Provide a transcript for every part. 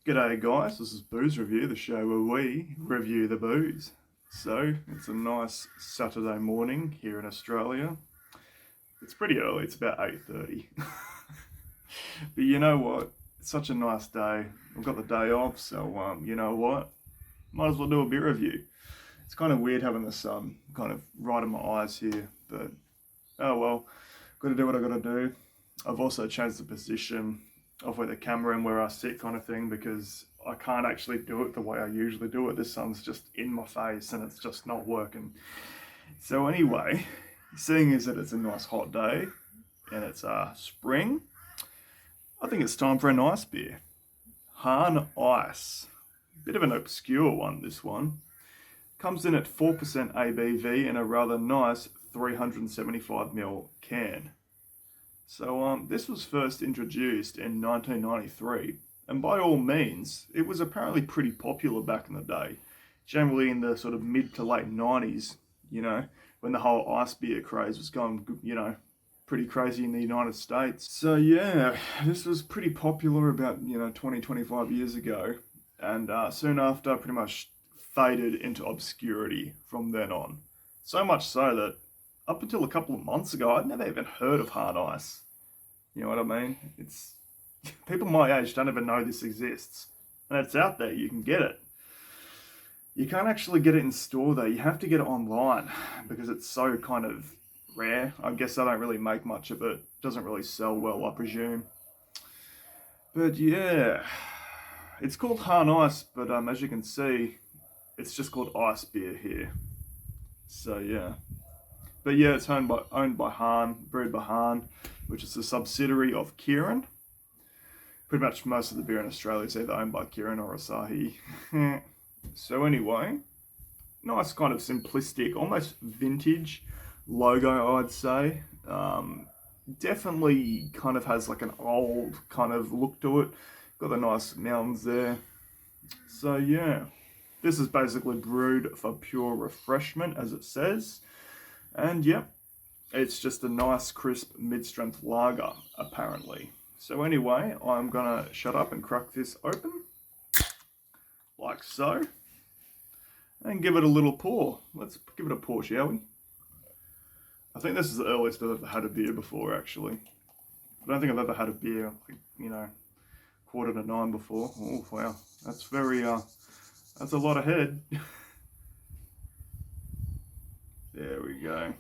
G'day guys, this is Booze Review, the show where we review the booze. So, it's a nice Saturday morning here in Australia. It's pretty early, it's about 8:30. But you know what? It's such a nice day. I've got the day off, so you know what? Might as well do a beer review. It's kind of weird having the sun kind of right in my eyes here, but oh well, got to do what I got to do. I've also changed the position of where the camera and where I sit kind of thing because I can't actually do it the way I usually do it. The sun's just in my face and it's just not working. So anyway, seeing as that it's a nice hot day and it's spring, I think it's time for a nice beer. Hahn Ice. Bit of an obscure one, this one. Comes in at 4% ABV in a rather nice 375ml can. So this was first introduced in 1993, and by all means, it was apparently pretty popular back in the day, generally in the sort of mid to late 90s, when the whole ice beer craze was going, pretty crazy in the United States. So yeah, this was pretty popular about, 20, 25 years ago, and soon after pretty much faded into obscurity from then on. So much so that up until a couple of months ago, I'd never even heard of Hahn Ice. You know what I mean? It's people my age don't even know this exists, and it's out there. You can get it. You can't actually get it in store though. You have to get it online because it's so kind of rare. I guess they don't really make much of it. Doesn't really sell well, I presume. But yeah, it's called Hahn Ice, but as you can see, it's just called ice beer here. So yeah. But yeah, it's owned by Hahn, brewed by Hahn, which is a subsidiary of Kirin. Pretty much most of the beer in Australia is either owned by Kirin or Asahi. So anyway, nice kind of simplistic, almost vintage logo, I'd say. Definitely kind of has like an old kind of look to it. Got the nice mountains there. So yeah, this is basically brewed for pure refreshment, as it says. And yep, it's just a nice, crisp, mid-strength lager, apparently. So anyway, I'm gonna shut up and crack this open, like so, and give it a little pour. Let's give it a pour, shall we? I think this is the earliest I've ever had a beer before, actually. I don't think I've ever had a beer, 8:45 before. Oh, wow. That's that's a lot ahead. There we go.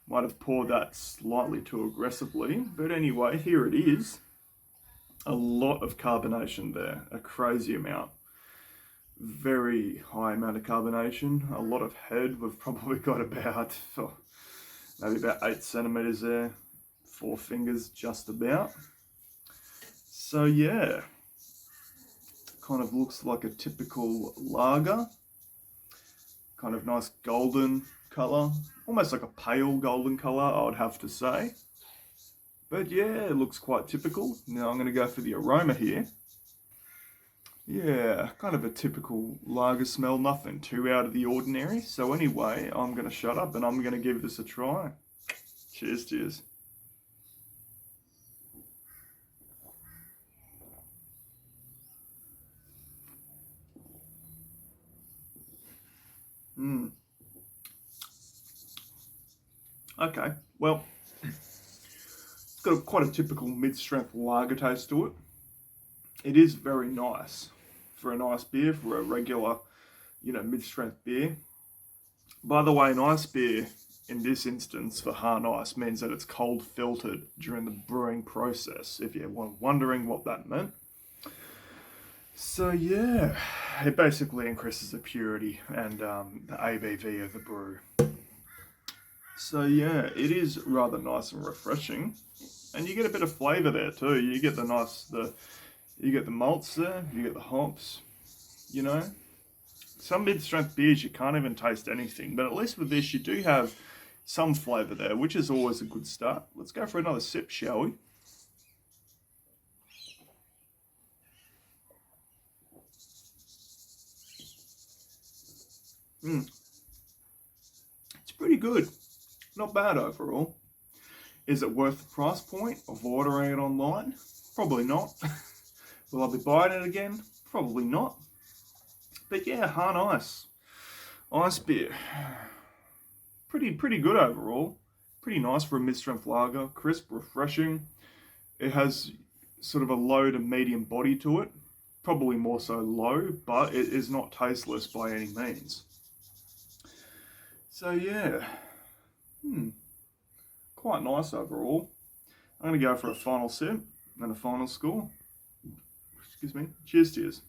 Might have poured that slightly too aggressively, but anyway, here it is. A lot of carbonation there, a crazy amount. Very high amount of carbonation, a lot of head. We've probably got about, maybe about 8 centimeters there, 4 fingers just about. So yeah, kind of looks like a typical lager. Kind of nice golden colour, almost like a pale golden colour, I would have to say. But yeah, it looks quite typical. Now I'm going to go for the aroma here. Yeah, kind of a typical lager smell, nothing too out of the ordinary. So anyway, I'm going to shut up and I'm going to give this a try. Cheers, cheers. Okay, well, it's got quite a typical mid-strength lager taste to it. It is very nice for a nice beer, for a regular, mid-strength beer. By the way, an ice beer in this instance for Hahn Ice means that it's cold filtered during the brewing process, if you're wondering what that meant. So yeah, it basically increases the purity and the ABV of the brew. So yeah, it is rather nice and refreshing, and you get a bit of flavour there too. You get you get the malts there, you get the hops. Some mid-strength beers you can't even taste anything, but at least with this you do have some flavour there, which is always a good start. Let's go for another sip, shall we? It's pretty good. Not bad overall. Is it worth the price point of ordering it online? Probably not. Will I be buying it again? Probably not. But yeah, Hahn Ice. Ice beer. Pretty good overall. Pretty nice for a mid-strength lager. Crisp, refreshing. It has sort of a low to medium body to it. Probably more so low, but it is not tasteless by any means. So yeah, quite nice overall. I'm going to go for a final sip and a final score. Excuse me. Cheers.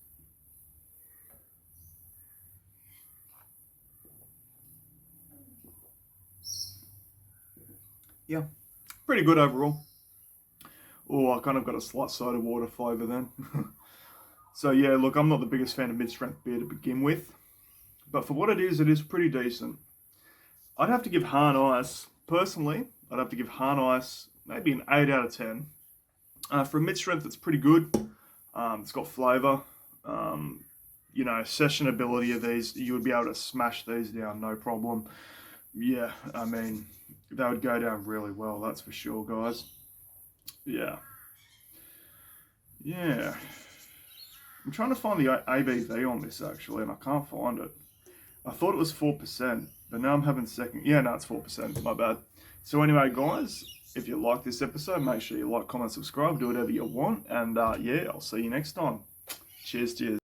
Yeah, pretty good overall. Oh, I kind of got a slight soda water flavour then. So yeah, look, I'm not the biggest fan of mid-strength beer to begin with, but for what it is pretty decent. I'd have to give Hahn Ice, personally, I'd have to give Hahn Ice maybe an 8 out of 10. For a mid-strength, it's pretty good. It's got flavour. Session ability of these, you would be able to smash these down, no problem. Yeah, I mean, they would go down really well, that's for sure, guys. Yeah. I'm trying to find the ABV on this, actually, and I can't find it. I thought it was 4%, but now I'm having second. Yeah, no, it's 4%. My bad. So anyway, guys, if you like this episode, make sure you like, comment, subscribe, do whatever you want. And yeah, I'll see you next time. Cheers.